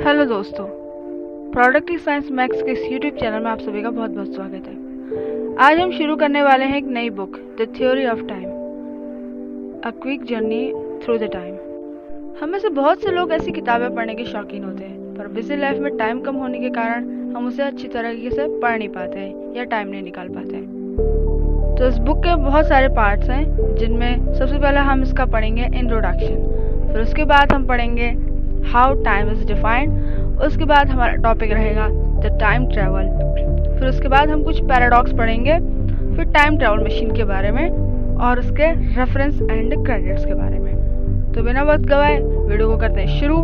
Hello दोस्तों, productive science max के इस यूट्यूब चैनल में आप सभी का बहुत बहुत स्वागत है। आज हम शुरू करने वाले हैं एक नई book, the theory of time, a quick journey through the time. हम में से बहुत से लोग ऐसी किताबें पढ़ने के शौकीन होते हैं, पर बिजी लाइफ में टाइम कम होने के कारण हम उसे अच्छी तरीके से पढ़ नहीं पाते हैं या टाइम नहीं निकाल पाते हैं। तो इस बुक के बहुत सारे पार्ट्स हैं, जिनमें सबसे पहले हम इसका पढ़ेंगे इंट्रोडक्शन, फिर उसके बाद हम पढ़ेंगे हाउ टाइम इज डिफाइंड, उसके बाद हमारा टॉपिक रहेगा द टाइम ट्रेवल, फिर उसके बाद हम कुछ पैराडॉक्स पढ़ेंगे, फिर टाइम ट्रेवल मशीन के बारे में और उसके रेफरेंस एंड क्रेडिट्स के बारे में। तो बिना वक्त गवाए वीडियो को करते हैं शुरू।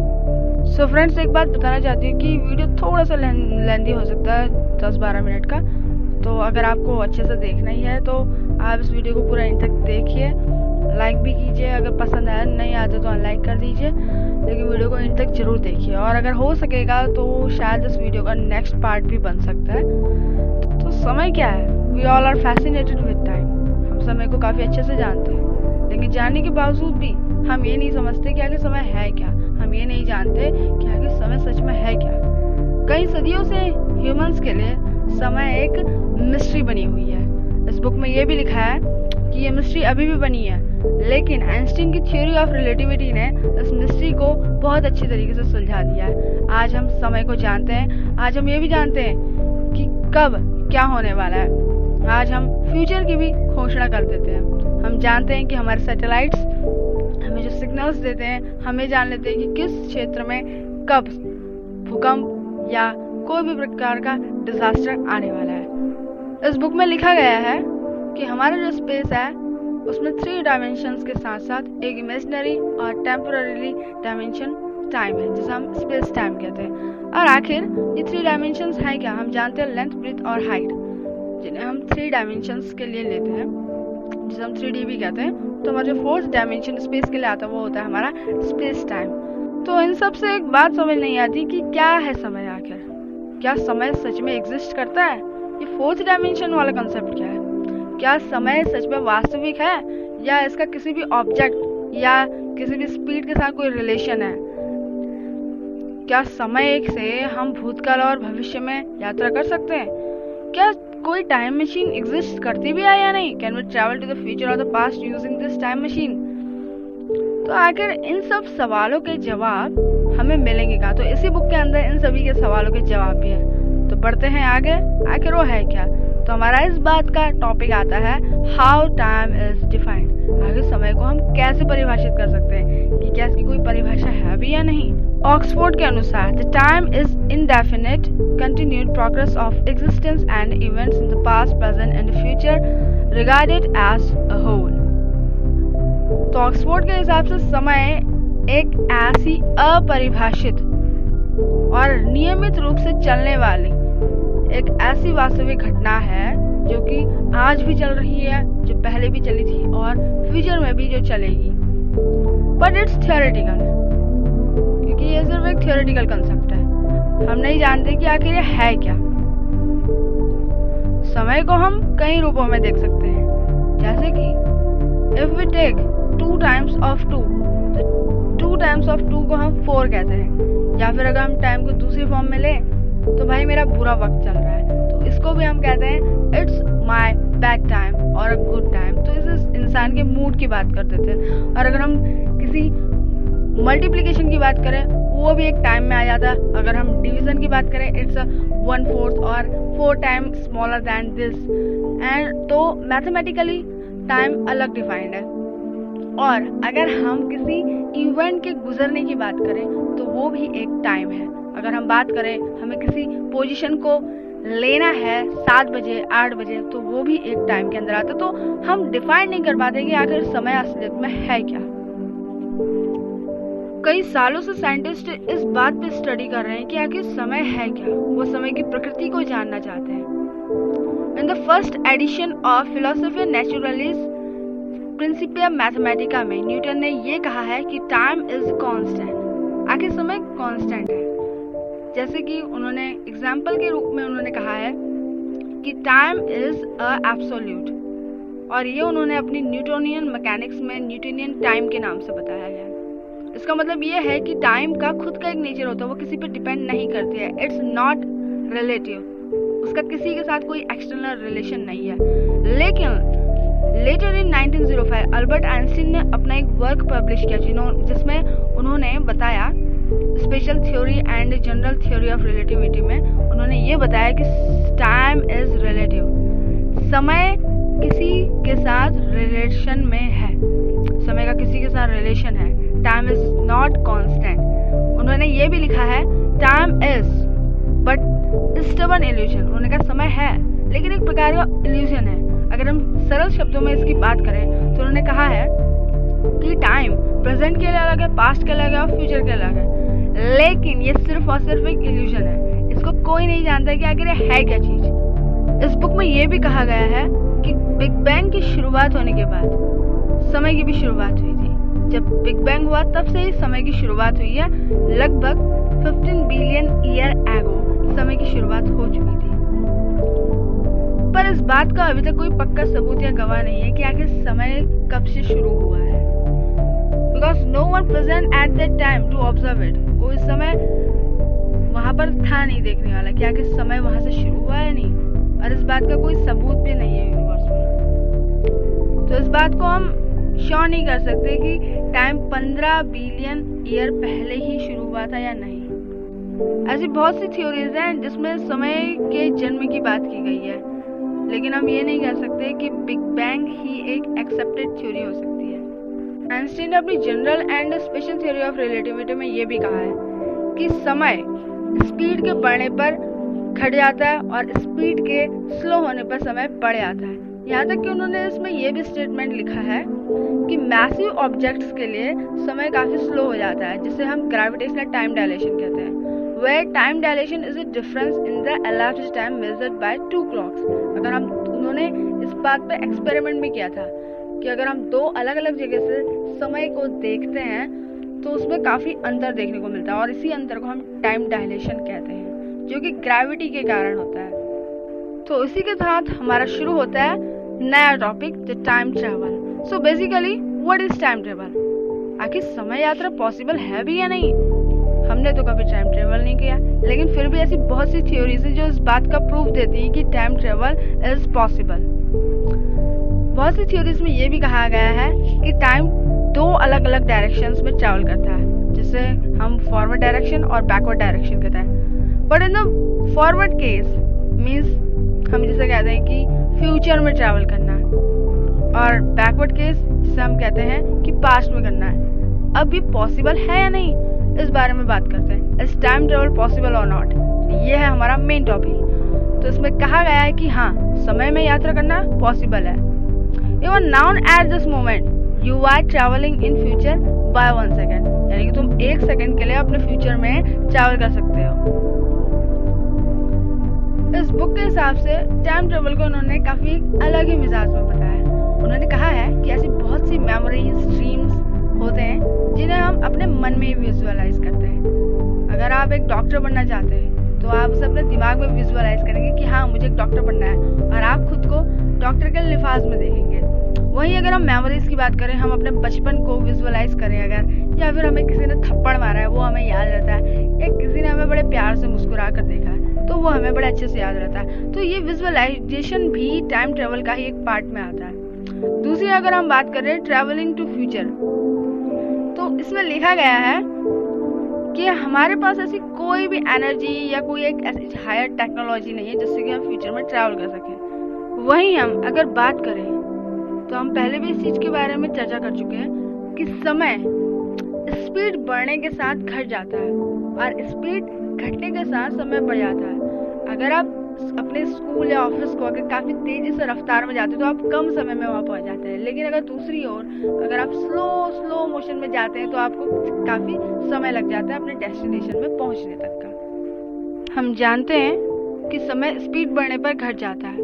सो फ्रेंड्स, एक बात बताना चाहती हूँ कि वीडियो थोड़ा सा लेंदी हो सकता है, 10-12 मिनट का। तो अगर आपको अच्छे से देखना ही है तो आप इस वीडियो को पूरा एंड तक देखिए, लाइक भी कीजिए, अगर पसंद आया नहीं आते तो अनलाइक कर दीजिए, लेकिन वीडियो को एंड तक जरूर देखिए। और अगर हो सकेगा तो शायद इस वीडियो का नेक्स्ट पार्ट भी बन सकता है। तो समय क्या है? We all are fascinated with time. हम समय को काफ़ी अच्छे से जानते हैं, लेकिन जानने के बावजूद भी हम ये नहीं समझते कि आखिर समय है क्या। हम ये नहीं जानते कि आखिर समय सच में है क्या। कई सदियों से ह्यूमंस के लिए समय एक मिस्ट्री बनी हुई है। इस बुक में ये भी लिखा है कि ये मिस्ट्री अभी भी बनी है, लेकिन आइंस्टीन की थ्योरी ऑफ रिलेटिविटी ने इस मिस्ट्री को बहुत अच्छी तरीके से सुलझा दिया है। आज हम समय को जानते हैं, आज हम ये भी जानते हैं कि कब क्या होने वाला है। आज हम फ्यूचर की भी घोषणा कर देते हैं। हम जानते हैं कि हमारे सैटेलाइट्स हमें जो सिग्नल्स देते हैं, हमें जान लेते हैं कि किस क्षेत्र में कब भूकंप या कोई भी प्रकार का डिजास्टर आने वाला है। इस बुक में लिखा गया है कि हमारा जो स्पेस है उसमें 3 डायमेंशंस के साथ साथ एक इमेजिनरी और टेम्पररी डायमेंशन टाइम है, जिसे हम स्पेस टाइम कहते हैं। और आखिर ये 3 डायमेंशंस हैं क्या? हम जानते हैं लेंथ, ब्रेथ और हाइट, जिन्हें हम 3 डायमेंशंस के लिए लेते हैं, जिसे हम 3D भी कहते हैं। तो हमारा जो 4th डायमेंशन स्पेस के लिए आता है वो होता है हमारा स्पेस टाइम। तो इन सब से एक बात समझ नहीं आती कि क्या है समय आखिर? क्या समय सच में एग्जिस्ट करता है? ये 4th डायमेंशन वाला कंसेप्ट क्या है? क्या समय सच में वास्तविक है या इसका किसी भी ऑब्जेक्ट या किसी भी स्पीड के साथ कोई रिलेशन है? क्या समय एक से हम भूतकाल और भविष्य में यात्रा कर सकते हैं? क्या कोई टाइम मशीन एग्जिस्ट करती भी है या नहीं? Can we travel to the future और the past using this time machine? तो आखिर इन सब सवालों के जवाब हमें मिलेंगे कहाँ? तो इसी बुक के अंदर इन सभी के सवालों के जवाब भी है। तो बढ़ते हैं आगे, आखिर वो है क्या? तो हमारा इस बात का टॉपिक आता है हाउ टाइम इज डिफाइंड। आखिर समय को हम कैसे परिभाषित कर सकते हैं कि क्या इसकी कोई परिभाषा है भी या नहीं? ऑक्सफोर्ड के अनुसार the time is indefinite continued progress of existence and events in the past, present and future regarded as a whole. तो ऑक्सफोर्ड के हिसाब से समय एक ऐसी अपरिभाषित और नियमित रूप से चलने वाली एक ऐसी वास्तविक घटना है जो कि आज भी चल रही है, जो पहले भी चली थी और फ्यूचर में भी जो चलेगी। बट इट्स थियोरेटिकल, क्योंकि ये सिर्फ एक थियोरेटिकल कंसेप्ट है। हम नहीं जानते कि आखिर ये है क्या। समय को हम कई रूपों में देख सकते हैं, जैसे कि if we take 2 times of 2, तो 2 टाइम्स ऑफ 2 को हम 4 कहते हैं। या फिर अगर हम टाइम को दूसरी फॉर्म में लें तो भाई मेरा बुरा वक्त चल रहा है, तो इसको भी हम कहते हैं इट्स माई बैड टाइम और अ गुड टाइम। तो इस इंसान के मूड की बात कर देते हैं। और अगर हम किसी मल्टीप्लिकेशन की बात करें वो भी एक टाइम में आ जाता है। अगर हम डिवीजन की बात करें इट्स 1/4 और 4 time smaller than this. And तो मैथमेटिकली टाइम अलग डिफाइंड है। और अगर हम किसी इवेंट के गुजरने की बात करें तो वो भी एक टाइम है। अगर हम बात करें हमें किसी पोजीशन को लेना है 7 बजे 8 बजे, तो वो भी एक टाइम के अंदर आता है। तो हम डिफाइन नहीं कर पाते कि आखिर समय असलियत में है क्या। कई सालों से साइंटिस्ट इस बात पे स्टडी कर रहे हैं कि आखिर समय है क्या। वो समय की प्रकृति को जानना चाहते हैं। In the first edition of philosophy naturalis Principia Mathematica में न्यूटन ने ये कहा है कि टाइम इज कांस्टेंट। आखिर समय कांस्टेंट है। जैसे कि उन्होंने एग्जाम्पल के रूप में उन्होंने कहा है कि टाइम इज अ एब्सोल्यूट, और ये उन्होंने अपनी न्यूटोनियन मैकेनिक्स में न्यूटोनियन टाइम के नाम से बताया है। इसका मतलब ये है कि टाइम का खुद का एक नेचर होता है, वो किसी पे डिपेंड नहीं करती है। इट्स नॉट रिलेटिव, उसका किसी के साथ कोई एक्सटर्नल रिलेशन नहीं है। लेकिन लेटर इन 1905 अल्बर्ट आइंस्टीन ने अपना एक वर्क पब्लिश किया जिसमें उन्होंने बताया, special theory and general theory of relativity में उन्होंने ये बताया कि टाइम इज रिलेटिव, समय किसी के साथ रिलेशन में है, समय का किसी के साथ रिलेशन है। Time is not constant. उन्होंने ये भी लिखा है, time is but stubborn illusion. उन्होंने कहा समय है लेकिन एक प्रकार का इल्यूजन है। अगर हम सरल शब्दों में इसकी बात करें तो उन्होंने कहा है कि टाइम प्रेजेंट के लिए अलग है, पास्ट के अलग है और फ्यूचर के अलग है, लेकिन ये सिर्फ और सिर्फ एक इल्यूजन है। इसको कोई नहीं जानता कि आखिर ये है क्या चीज। इस बुक में ये भी कहा गया है कि बिग बैंग की शुरुआत होने के बाद समय की भी शुरुआत हुई थी। जब बिग बैंग हुआ तब से ही समय की शुरुआत हुई है। लगभग 15 बिलियन ईयर एगो समय की शुरुआत हो चुकी थी। पर इस बात का अभी तक कोई पक्का सबूत या गवाह नहीं है कि आखिर समय कब से शुरू हुआ है, because no one present at that time to observe it. कोई समय वहां पर था नहीं देखने वाला कि आखिर समय वहां से शुरू हुआ है नहीं, और इस बात का कोई सबूत भी नहीं है यूनिवर्स में। तो इस बात को हम श्योर नहीं कर सकते कि टाइम 15 बिलियन ईयर पहले ही शुरू हुआ था या नहीं। ऐसी बहुत सी थ्योरीज हैं जिसमें समय के जन्म की बात की गई है, लेकिन हम ये नहीं कह सकते कि बिग बैंग ही एक एक्सेप्टेड थ्योरी हो सकती है। आइंस्टीन ने अपनी general and special theory of relativity में ये भी कहा है कि समय स्पीड के बढ़ने पर घट जाता है और स्पीड के स्लो होने पर समय बढ़ जाता है। यहाँ तक कि उन्होंने इसमें ये भी स्टेटमेंट लिखा है कि मैसिव ऑब्जेक्ट्स के लिए समय काफी स्लो हो जाता है, जिसे हम ग्रेविटेशनल टाइम डायलेशन कहते हैं, where time dilation is a difference in the elapsed time measured by 2 clocks। अगर हम उन्होंने इस बात पे एक्सपेरिमेंट भी किया था कि अगर हम दो अलग अलग जगह से समय को देखते हैं तो उसमें काफ़ी अंतर देखने को मिलता है, और इसी अंतर को हम टाइम डायलेशन कहते हैं, जो कि ग्रेविटी के कारण होता है। तो इसी के साथ हमारा शुरू होता है नया topic, the time travel. So basically what is time travel? आखिर समय यात्रा पॉसिबल है भी या नहीं? हमने तो कभी टाइम ट्रेवल नहीं किया, लेकिन फिर भी ऐसी बहुत सी थ्योरीज हैं जो इस बात का प्रूफ देती है कि टाइम ट्रेवल इज पॉसिबल। बहुत सी थ्योरीज में ये भी कहा गया है कि टाइम दो अलग अलग डायरेक्शंस में ट्रैवल करता है, जिसे हम फॉरवर्ड डायरेक्शन और बैकवर्ड डायरेक्शन कहते हैं। But in the forward case means हम जिसे कहते हैं कि फ्यूचर में ट्रैवल करना है, और बैकवर्ड केस जिसे हम कहते हैं कि पास्ट में करना है। अब ये पॉसिबल है या नहीं, इस बारे में बात करते हैं। इज टाइम ट्रेवल पॉसिबल और नॉट? ये है हमारा मेन टॉपिक। तो इसमें कहा गया है कि हाँ, समय में यात्रा करना पॉसिबल है। Even now at this moment you are travelling in future by 1 second, यानी कि तुम 1 सेकेंड के लिए अपने फ्यूचर में ट्रैवल कर सकते हो। इस बुक के हिसाब से टाइम ट्रेवल को उन्होंने काफी अलग ही मिजाज में बताया। उन्होंने कहा है कि ऐसी बहुत सी मेमोरीज, ड्रीम्स होते हैं जिन्हें हम अपने मन में विजुअलाइज करते हैं। अगर आप एक डॉक्टर बनना चाहते हैं तो आप उसे अपने दिमाग में विजुअलाइज करेंगे कि हाँ, मुझे एक डॉक्टर बनना है, और आप खुद को डॉक्टर के लिफाज में देखेंगे। वहीं अगर हम मेमोरीज की बात करें, हम अपने बचपन को विजुअलाइज करें अगर, या फिर हमें किसी ने थप्पड़ मारा है वो हमें याद रहता है, या किसी ने हमें बड़े प्यार से मुस्कुरा कर देखा है तो वो हमें बड़े अच्छे से याद रहता है। तो ये विजुअलाइजेशन भी टाइम ट्रेवल का ही एक पार्ट में आता है। दूसरी अगर हम बात करें ट्रैवलिंग टू फ्यूचर, तो इसमें लिखा गया है कि हमारे पास ऐसी कोई भी एनर्जी या कोई एक ऐसी हायर टेक्नोलॉजी नहीं है जिससे कि हम फ्यूचर में ट्रैवल कर सकें। वहीं हम अगर बात करें तो हम पहले भी इस चीज़ के बारे में चर्चा कर चुके हैं कि समय स्पीड बढ़ने के साथ घट जाता है और स्पीड घटने के साथ समय बढ़ जाता है। अगर आप अपने स्कूल या ऑफिस को अगर काफ़ी तेज़ी से रफ्तार में जाते हैं तो आप कम समय में वहाँ पहुँच जाते हैं, लेकिन अगर दूसरी ओर अगर आप स्लो मोशन में जाते हैं तो आपको काफ़ी समय लग जाता है अपने डेस्टिनेशन में पहुँचने तक का। हम जानते हैं कि समय स्पीड बढ़ने पर घट जाता है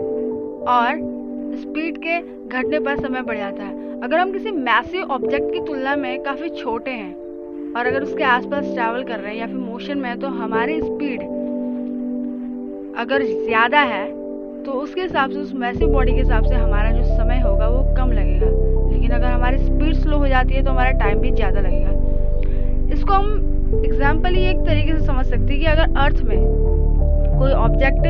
और स्पीड के घटने पर समय बढ़ जाता है। अगर हम किसी मैसिव ऑब्जेक्ट की तुलना में काफ़ी छोटे हैं और अगर उसके आसपास ट्रैवल कर रहे हैं या फिर मोशन में है, तो हमारी स्पीड अगर ज़्यादा है तो उसके हिसाब से, उस मैसिव बॉडी के हिसाब से हमारा जो समय होगा वो कम लगेगा, लेकिन अगर हमारी स्पीड स्लो हो जाती है तो हमारा टाइम भी ज़्यादा लगेगा। इसको हम एग्जाम्पली एक तरीके से समझ सकते हैं कि अगर अर्थ में कोई ऑब्जेक्ट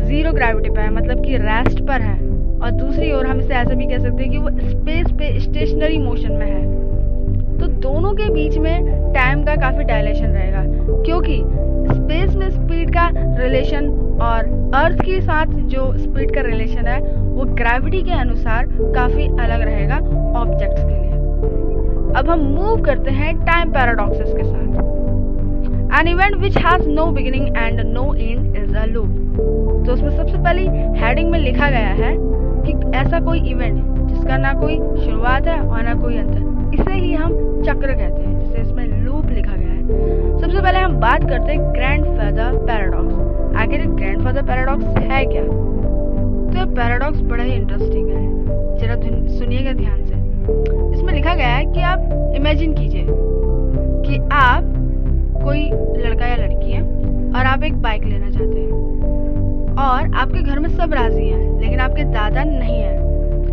जीरो ग्रेविटी पर है, मतलब कि रेस्ट पर है, और दूसरी ओर हम इसे ऐसा भी कह सकते हैं कि वो स्पेस पे स्टेशनरी मोशन में है, तो दोनों के बीच में टाइम का काफ़ी डायलेशन रहेगा, क्योंकि स्पेस में स्पीड का रिलेशन और अर्थ के साथ जो स्पीड का रिलेशन है वो ग्रेविटी के अनुसार काफ़ी अलग रहेगा ऑब्जेक्ट्स के लिए। अब हम मूव करते हैं टाइम पैराडॉक्सेस के साथ। An event which has no beginning and no end is a loop। तो उसमें सबसे पहली हेडिंग में लिखा गया है कि ऐसा कोई इवेंट जिसका ना कोई शुरुआत है और ना कोई अंत है, इसे ही हम चक्र कहते हैं, जिसे इसमें लूप लिखा गया है। सबसे पहले हम बात करते हैं ग्रैंडफादर पैराडॉक्स। आखिर ग्रैंडफादर पैराडॉक्स है क्या? तो ये पैराडॉक्स बड़ा ही इंटरेस्टिंग है, जरा सुनिएगा ध्यान से। इसमें लिखा गया है कि आप इमेजिन कीजिए कि आप कोई लड़का या लड़की है और आप एक बाइक लेना चाहते हैं और आपके घर में सब राजी हैं, लेकिन आपके दादा नहीं है।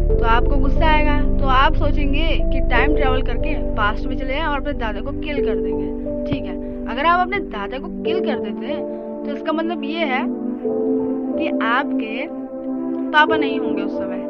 तो आपको गुस्सा आएगा, तो आप सोचेंगे कि टाइम ट्रेवल करके पास्ट में चले जाएं और अपने दादा को किल कर देंगे। ठीक है, अगर आप अपने दादा को किल कर देते हैं तो इसका मतलब ये है कि आपके पापा नहीं होंगे उस समय।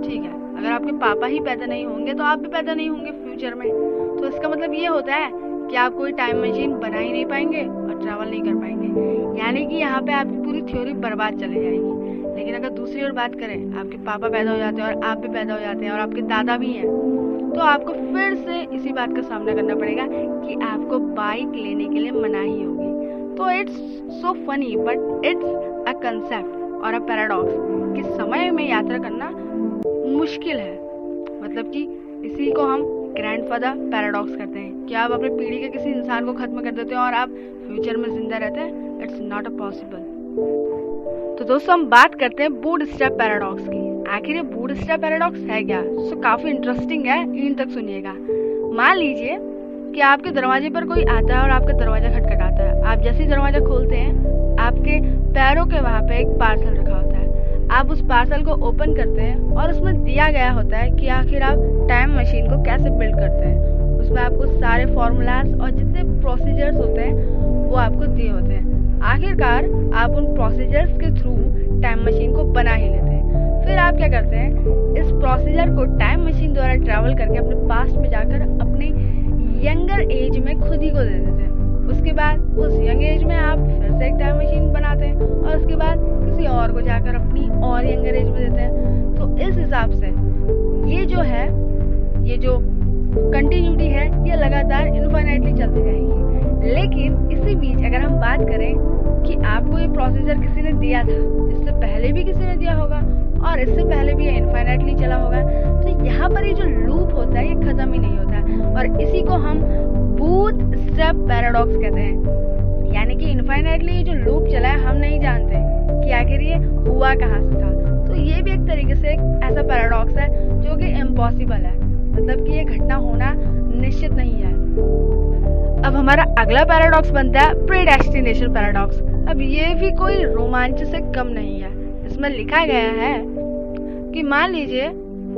ठीक है, अगर आपके पापा ही पैदा नहीं होंगे तो आप भी पैदा नहीं होंगे फ्यूचर में। तो इसका मतलब ये होता है कि आप कोई टाइम मशीन बना ही नहीं पाएंगे और ट्रैवल नहीं कर पाएंगे, यानी कि यहाँ पे आपकी पूरी थ्योरी बर्बाद चली जाएगी। लेकिन अगर दूसरी ओर बात करें, आपके पापा पैदा हो जाते हैं और आप भी पैदा हो जाते हैं और आपके दादा भी हैं, तो आपको फिर से इसी बात का सामना करना पड़ेगा कि आपको बाइक लेने के लिए मनाही होगी। तो it's so funny but it's a concept और अ पैराडॉक्स कि समय में यात्रा करना मुश्किल है, मतलब कि इसी को हम ग्रैंडफादर पैराडॉक्स कहते हैं कि आप अपने पीढ़ी के किसी इंसान को खत्म कर देते हैं और आप फ्यूचर में जिंदा रहते हैं। It's not a possible. तो दोस्तों हम बात करते हैं बूटस्ट्रैप पैराडॉक्स की। आखिर ये बूटस्ट्रैप पैराडॉक्स है क्या? तो काफी इंटरेस्टिंग है, इन तक सुनिएगा। मान लीजिए कि आपके दरवाजे पर कोई आता है और आपका दरवाजा खटखटाता है। आप जैसे ही दरवाजा खोलते हैं, आपके पैरों के वहाँ पे एक पार्सल रखा होता है। आप उस पार्सल को ओपन करते हैं और उसमें दिया गया होता है कि आखिर आप टाइम मशीन को कैसे बिल्ड करते हैं। उसमें आपको सारे फॉर्मूलाज और जितने प्रोसीजर्स होते हैं वो आपको दिए होते हैं। आखिरकार आप उन प्रोसीजर्स के थ्रू टाइम मशीन को बना ही लेते हैं। फिर आप क्या करते हैं, इस प्रोसीजर को टाइम मशीन द्वारा ट्रैवल करके अपने पास्ट में जाकर अपने यंगर एज में खुद ही को दे देते हैं। उसके बाद उस यंग एज में आप फिर से एक टाइम मशीन बनाते हैं और उसके बाद किसी और को जाकर अपनी और यंगर एज में देते हैं। तो इस हिसाब से ये जो है, ये जो कंटिन्यूटी है, ये लगातार इनफाइनाइटली चलती जाएगी। लेकिन इसी बीच अगर हम बात करें कि आपको ये प्रोसीजर किसी ने दिया था, इससे पहले भी किसी ने दिया होगा और इससे पहले भी ये इनफाइनाइटली चला होगा, तो यहाँ पर ये जो लूप होता है ये खत्म ही नहीं होता है और इसी को हम बूटस्ट्रैप पैराडॉक्स कहते हैं। यानी कि इनफाइनाइटली ये जो लूप चला है, हम नहीं जानते कि आखिर ये हुआ कहाँ से था। तो ये भी एक तरीके से एक ऐसा पैराडॉक्स है जो कि इम्पॉसिबल है, मतलब कि ये घटना होना निश्चित नहीं है। अब हमारा अगला पैराडॉक्स बनता है प्रीडेस्टिनेशन पैराडॉक्स। अब ये भी कोई रोमांच से कम नहीं है। इसमें लिखा गया है कि मान लीजिए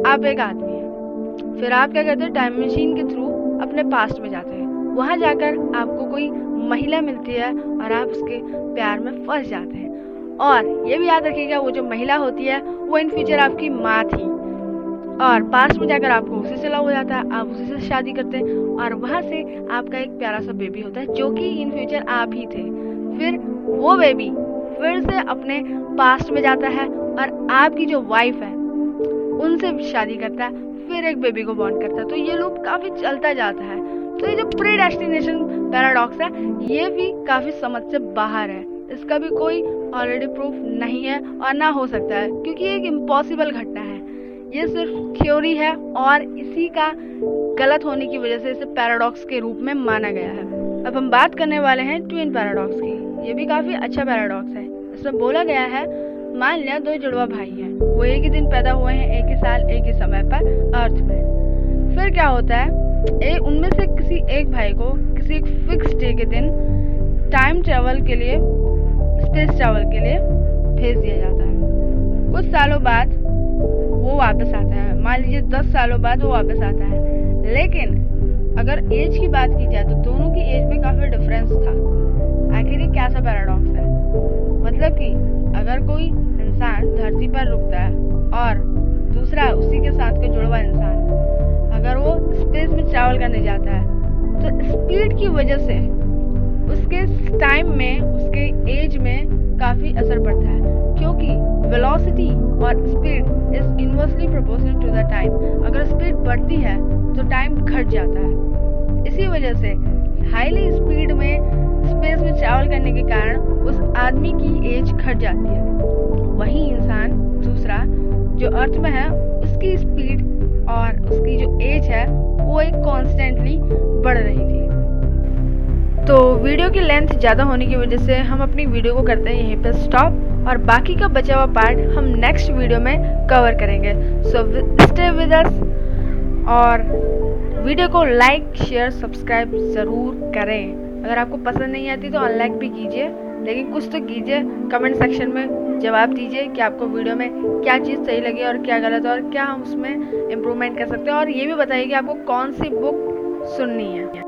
आप एक आदमी हैं, फिर आप क्या करते हैं, टाइम मशीन के थ्रू अपने पास्ट में जाते हैं। वहाँ जाकर आपको कोई महिला मिलती है और आप उसके प्यार में फंस जाते हैं। और ये भी याद रखिएगा, वो जो महिला होती है वो इन फ्यूचर आपकी माँ थी और पास्ट में जाकर आपको उसी से लव हो जाता है, आप उसी से शादी करते हैं और वहाँ से आपका एक प्यारा सा बेबी होता है जो कि इन फ्यूचर आप ही थे। फिर वो बेबी फिर से अपने पास्ट में जाता है और आपकी जो वाइफ है उनसे शादी करता है, फिर एक बेबी को बॉर्न करता है। तो ये लूप काफी चलता जाता है। तो ये जो प्रीडेस्टिनेशन पैराडॉक्स है ये भी काफी समझ से बाहर है। इसका भी कोई ऑलरेडी प्रूफ नहीं है और ना हो सकता है, क्योंकि ये एक इम्पॉसिबल घटना है। ये सिर्फ थ्योरी है और इसी का गलत होने की वजह से इसे पैराडॉक्स के रूप में माना गया है। अब हम बात करने वाले हैं ट्विन पैराडॉक्स की। ये भी काफी अच्छा पैराडॉक्स है। इसमें बोला गया है, मान लिया दो जुड़वा भाई हैं, वो एक ही दिन पैदा हुए हैं, एक ही साल एक ही समय पर अर्थ में। फिर क्या होता है, उनमें से किसी एक भाई को किसी एक फिक्स डे के दिन टाइम ट्रेवल के लिए, स्पेस ट्रेवल के लिए भेज दिया जाता है। कुछ सालों बाद वो वापस आता है, मान लीजिए 10 सालों बाद वो वापस आता है, लेकिन अगर एज की बात की जाए तो दोनों की एज में काफ़ी डिफरेंस था। आखिर ये कैसा पैराडॉक्स है? मतलब कि अगर कोई इंसान धरती पर रुकता है और दूसरा उसी के साथ का जुड़ा हुआ इंसान अगर वो स्पेस में ट्रैवल करने जाता है तो स्पीड की वजह से उसके टाइम में, उसके एज में काफ़ी असर पड़ता है, क्योंकि वेलोसिटी और speed is inversely proportional to the time. अगर स्पीड बढ़ती है तो टाइम घट जाता है। इसी वजह से हाईली स्पीड में स्पेस में ट्रैवल करने के कारण उस आदमी की एज घट जाती है। वही इंसान दूसरा जो अर्थ में है उसकी स्पीड और उसकी जो एज है वो एक कॉन्स्टेंटली बढ़ रही थी। तो वीडियो की लेंथ ज़्यादा होने की वजह से हम अपनी वीडियो को करते हैं यहीं पे स्टॉप, और बाकी का बचा हुआ पार्ट हम नेक्स्ट वीडियो में कवर करेंगे। सो स्टे विद अस, और वीडियो को लाइक शेयर सब्सक्राइब ज़रूर करें। अगर आपको पसंद नहीं आती तो अनलाइक भी कीजिए, लेकिन कुछ तो कीजिए। कमेंट सेक्शन में जवाब दीजिए कि आपको वीडियो में क्या चीज़ सही लगी और क्या गलत, और क्या हम उसमें इम्प्रूवमेंट कर सकते हैं, और ये भी बताइए कि आपको कौन सी बुक सुननी है।